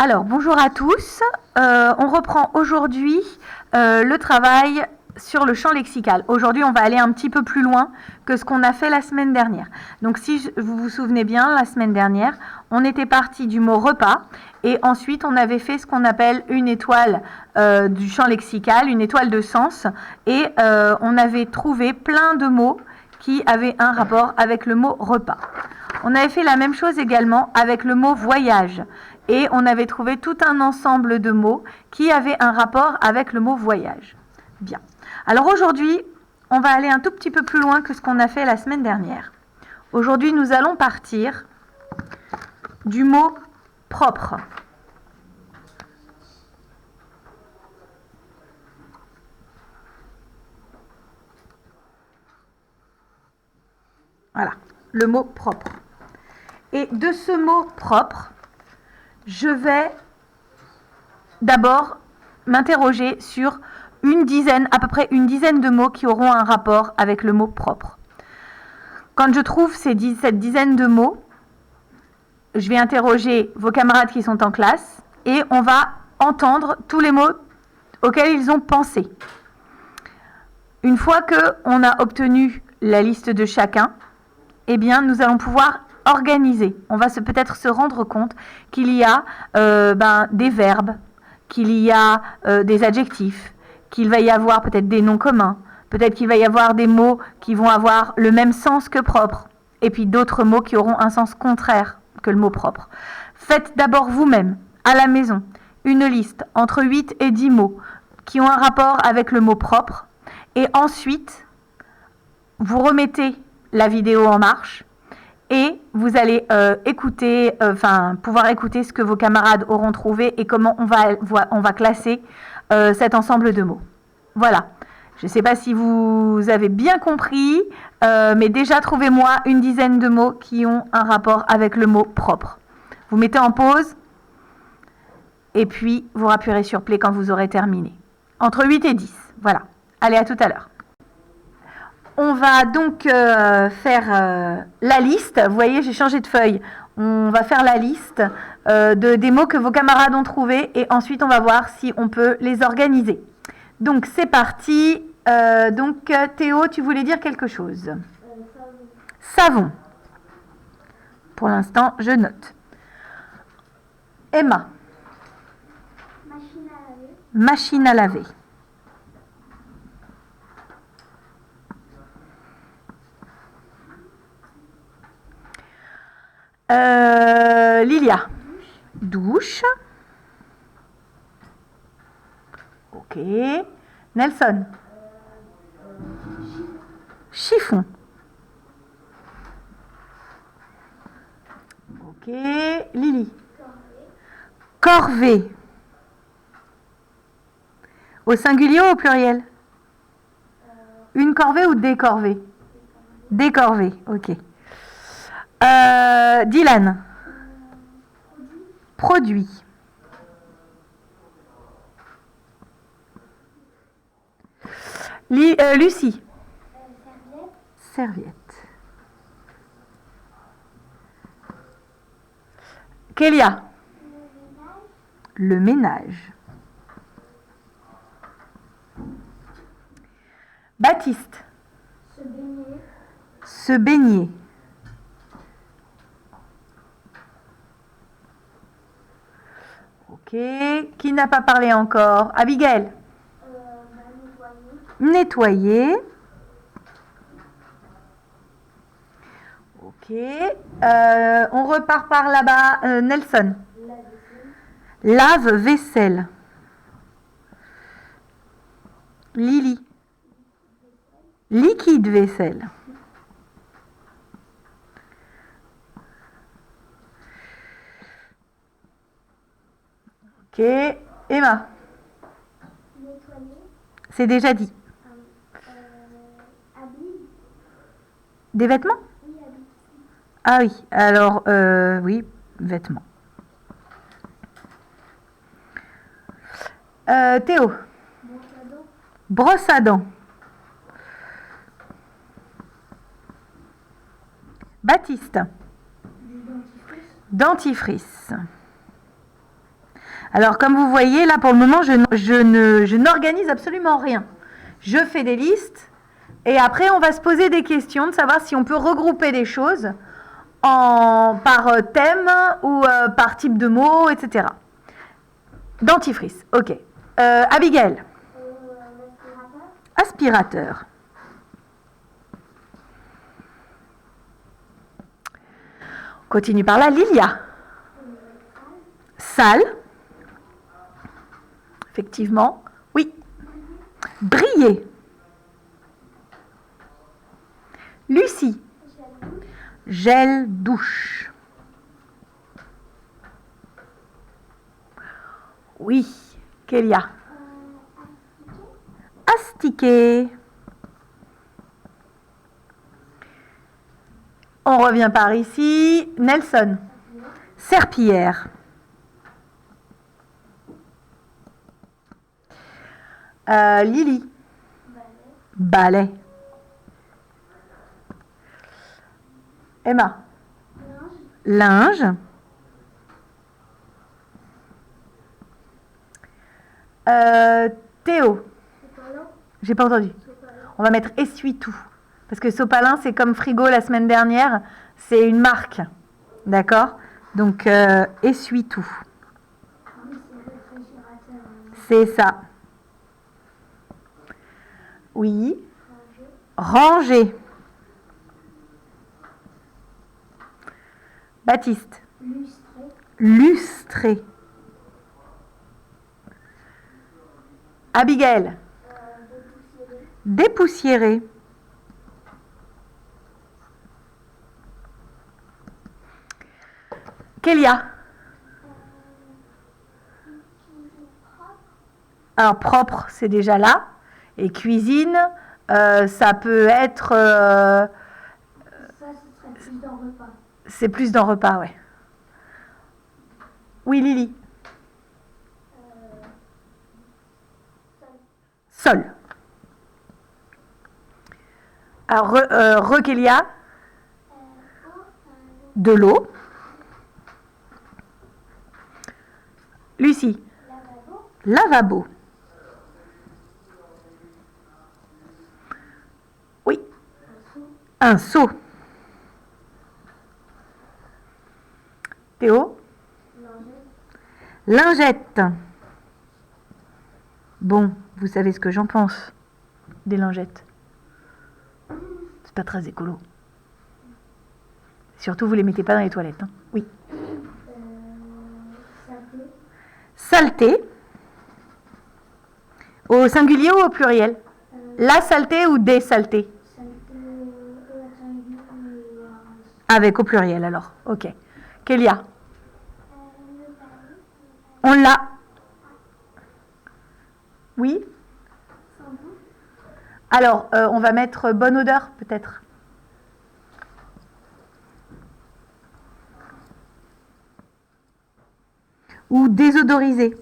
Alors, bonjour à tous. On reprend aujourd'hui le travail sur le champ lexical. Aujourd'hui, on va aller un petit peu plus loin que ce qu'on a fait la semaine dernière. Donc, si vous vous souvenez bien, la semaine dernière, on était parti du mot repas et ensuite, on avait fait ce qu'on appelle une étoile du champ lexical, une étoile de sens, et on avait trouvé plein de mots qui avaient un rapport avec le mot repas. On avait fait la même chose également avec le mot voyage et on avait trouvé tout un ensemble de mots qui avaient un rapport avec le mot voyage. Bien. Alors aujourd'hui, on va aller un tout petit peu plus loin que ce qu'on a fait la semaine dernière. Aujourd'hui, nous allons partir du mot propre. Voilà, le mot propre. Et de ce mot propre, je vais d'abord m'interroger sur à peu près une dizaine de mots qui auront un rapport avec le mot propre. Quand je trouve cette dizaine de mots, je vais interroger vos camarades qui sont en classe et on va entendre tous les mots auxquels ils ont pensé. Une fois qu'on a obtenu la liste de chacun, eh bien, nous allons pouvoir organiser. On va peut-être se rendre compte qu'il y a des verbes, qu'il y a des adjectifs, qu'il va y avoir peut-être des noms communs, peut-être qu'il va y avoir des mots qui vont avoir le même sens que propre, et puis d'autres mots qui auront un sens contraire que le mot propre. Faites d'abord vous-même, à la maison, une liste entre 8 et 10 mots qui ont un rapport avec le mot propre, et ensuite, vous remettez la vidéo en marche et vous allez pouvoir écouter ce que vos camarades auront trouvé et comment on va classer cet ensemble de mots. Voilà. Je ne sais pas si vous avez bien compris, mais déjà trouvez-moi une dizaine de mots qui ont un rapport avec le mot propre. Vous mettez en pause et puis vous appuierez sur play quand vous aurez terminé. Entre 8 et 10. Voilà. Allez, à tout à l'heure. On va donc faire la liste. Vous voyez, j'ai changé de feuille. On va faire la liste des mots que vos camarades ont trouvés et ensuite on va voir si on peut les organiser. Donc c'est parti. Théo, tu voulais dire quelque chose? Savon. Pour l'instant, je note. Emma. Machine à laver. Machine à laver. Lilia. Douche. Ok. Nelson. Chiffon. Ok. Lily. Corvée. Au singulier ou au pluriel? Une corvée ou des corvées? Des corvées, ok. Dylan. Produit. Lucie. Serviette. Kélia. Le ménage. Baptiste. Se baigner. Se baigner. Ok. Qui n'a pas parlé encore? Abigail. Nettoyer. Nettoyer. Ok. On repart par là-bas. Nelson. Lave-vaisselle. Lily. Liquide vaisselle. Ok. Emma. Nettoyer. C'est déjà dit. Habille. Des vêtements? Oui, habille. Ah oui. Alors, oui, vêtements. Théo. Brosse à dents. Brosse à dents. Baptiste. Du dentifrice. Dentifrice. Alors, comme vous voyez, là, pour le moment, je n'organise absolument rien. Je fais des listes et après, on va se poser des questions de savoir si on peut regrouper des choses par thème ou par type de mots, etc. Dentifrice, ok. Abigail, aspirateur. Continue par là, Lilia. Salle. Effectivement, oui. Briller. Lucie. Gel douche. Oui. Kélia. Astiquer. On revient par ici. Nelson. Serpillière. Lily. Balai. Emma. Linge. Théo. J'ai pas entendu. On va mettre essuie-tout. Parce que Sopalin, c'est comme Frigo la semaine dernière. C'est une marque. D'accord? Donc, essuie-tout. C'est ça. Oui. Ranger. Baptiste. Lustrer. Abigail. Dépoussiérer. Kélia. Alors, propre, c'est déjà là. Et cuisine, ça peut être... Ça, ce serait plus dans repas. C'est plus dans repas, ouais. Oui, Lily. Sol. Alors, Kélia. De l'eau. Lucie. Lavabo. Oui. Un seau. Théo. Lingette. Bon, vous savez ce que j'en pense des lingettes. C'est pas très écolo. Surtout, vous les mettez pas dans les toilettes. Hein. Oui. Saleté. Au singulier ou au pluriel? La saleté ou des saletés? Avec au pluriel alors. Ok. Kélia. On l'a. Oui. Alors, on va mettre bonne odeur peut-être. Ou désodorisé.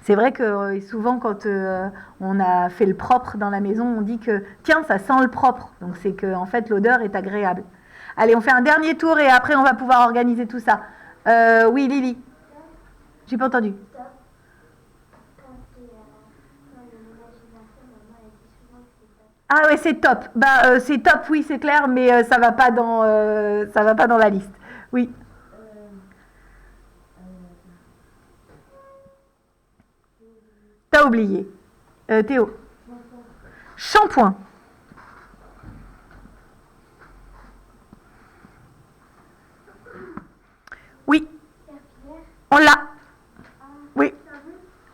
C'est vrai que souvent quand on a fait le propre dans la maison, on dit que tiens, ça sent le propre. Donc c'est que en fait l'odeur est agréable. Allez, on fait un dernier tour et après on va pouvoir organiser tout ça. Oui, Lily. J'ai pas entendu. Ah ouais, c'est top. Bah c'est top, oui, c'est clair, mais ça va pas dans la liste. Oui. T'as oublié. Théo. Shampoing. Oui. On l'a. Oui.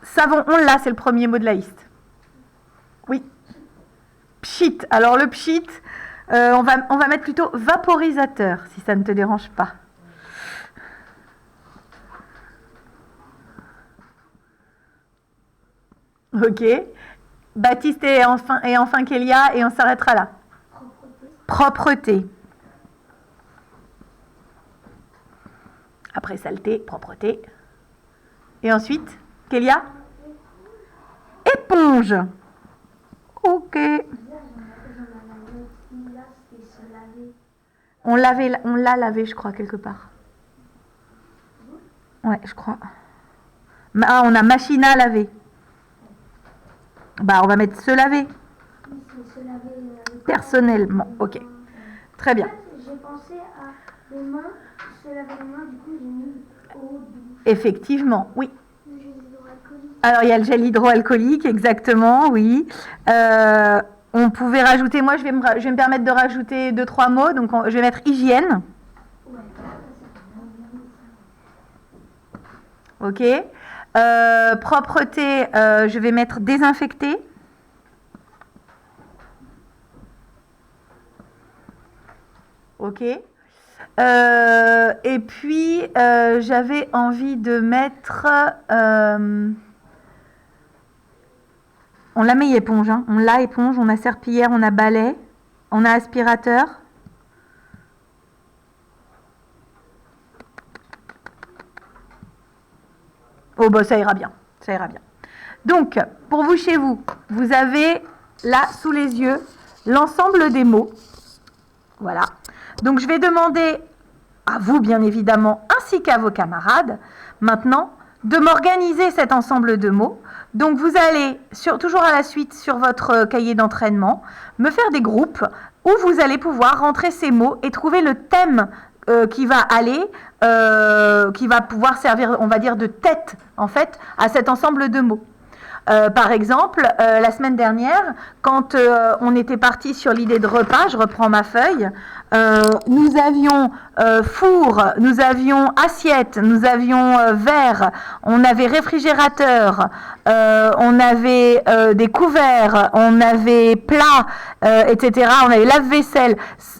Savon, on l'a, c'est le premier mot de la liste. Oui. Pchit. Alors le pchit, on va mettre plutôt vaporisateur, si ça ne te dérange pas. Ok. Baptiste et enfin Kélia, et on s'arrêtera là. Propreté. Après saleté, propreté. Et ensuite, Kélia? Éponge. Ok. On l'a lavé, je crois, quelque part. Ouais, je crois. Ah, on a machine à laver. Bah, on va mettre se laver. Oui, c'est se laver Personnellement, ok. Très bien. En fait, j'ai pensé à les mains, se laver les mains, du coup j'ai mis eau douce. Effectivement, oui. Le gel hydroalcoolique. Alors, il y a le gel hydroalcoolique, exactement, oui. On pouvait rajouter, moi je vais me permettre de rajouter 2-3 mots, donc je vais mettre hygiène. Ouais, Ok. Propreté, je vais mettre désinfecté. Ok. Et puis, j'avais envie de mettre... on la met éponge, hein. On l'a éponge, on a serpillière, on a balai, on a aspirateur. Oh bah ça ira bien, ça ira bien. Donc, pour vous chez vous, vous avez là sous les yeux l'ensemble des mots. Voilà. Donc je vais demander à vous bien évidemment ainsi qu'à vos camarades maintenant de m'organiser cet ensemble de mots. Donc vous allez toujours à la suite sur votre cahier d'entraînement me faire des groupes où vous allez pouvoir rentrer ces mots et trouver le thème qui va aller, qui va pouvoir servir, on va dire, de tête en fait à cet ensemble de mots. Par exemple, la semaine dernière, quand on était parti sur l'idée de repas, je reprends ma feuille, nous avions four, nous avions assiette, nous avions verre, on avait réfrigérateur, on avait des couverts, on avait plat, etc. On avait lave-vaisselle,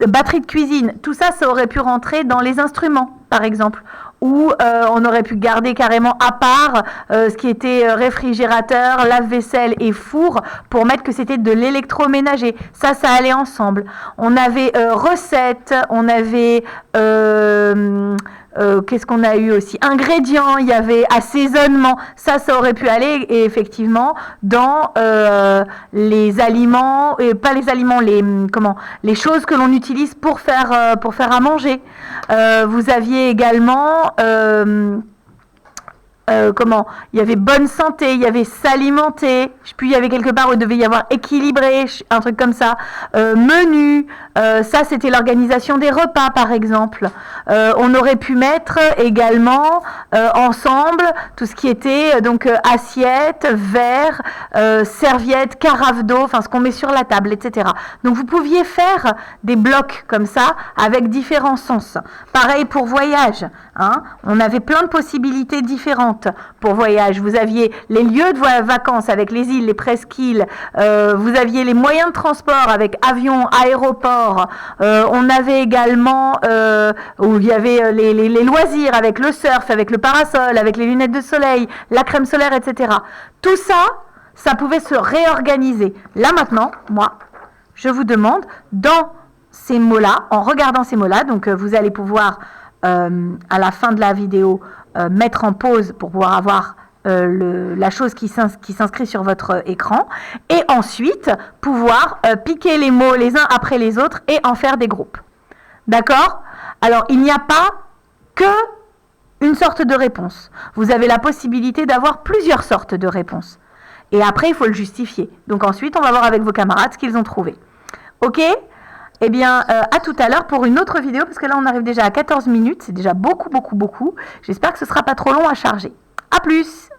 batterie de cuisine. Tout ça, ça aurait pu rentrer dans les instruments, par exemple. Ou on aurait pu garder carrément à part ce qui était réfrigérateur, lave-vaisselle et four pour mettre que c'était de l'électroménager. Ça allait ensemble. On avait recettes, on avait qu'est-ce qu'on a eu aussi? Ingrédients, il y avait assaisonnement. Ça aurait pu aller et effectivement dans les aliments, et pas les aliments, les choses que l'on utilise pour faire à manger. Vous aviez également il y avait bonne santé, il y avait s'alimenter, puis il y avait quelque part où il devait y avoir équilibré, un truc comme ça, menu, ça c'était l'organisation des repas par exemple. On aurait pu mettre également ensemble tout ce qui était donc assiette, verre, serviette, carafe d'eau, enfin ce qu'on met sur la table, etc. Donc vous pouviez faire des blocs comme ça avec différents sens. Pareil pour voyage, hein, on avait plein de possibilités différentes. Pour voyage, vous aviez les lieux de vacances avec les îles, les presqu'îles, vous aviez les moyens de transport avec avion, aéroport, on avait également où il y avait les loisirs avec le surf, avec le parasol, avec les lunettes de soleil, la crème solaire, etc. Tout ça, ça pouvait se réorganiser. Là maintenant, moi, je vous demande, dans ces mots-là, en regardant ces mots-là, donc vous allez pouvoir à la fin de la vidéo mettre en pause pour pouvoir avoir la chose qui s'inscrit sur votre écran et ensuite pouvoir piquer les mots les uns après les autres et en faire des groupes. D'accord? Alors, il n'y a pas que une sorte de réponse. Vous avez la possibilité d'avoir plusieurs sortes de réponses. Et après, il faut le justifier. Donc ensuite, on va voir avec vos camarades ce qu'ils ont trouvé. Ok? Eh bien, à tout à l'heure pour une autre vidéo, parce que là, on arrive déjà à 14 minutes. C'est déjà beaucoup, beaucoup, beaucoup. J'espère que ce ne sera pas trop long à charger. À plus!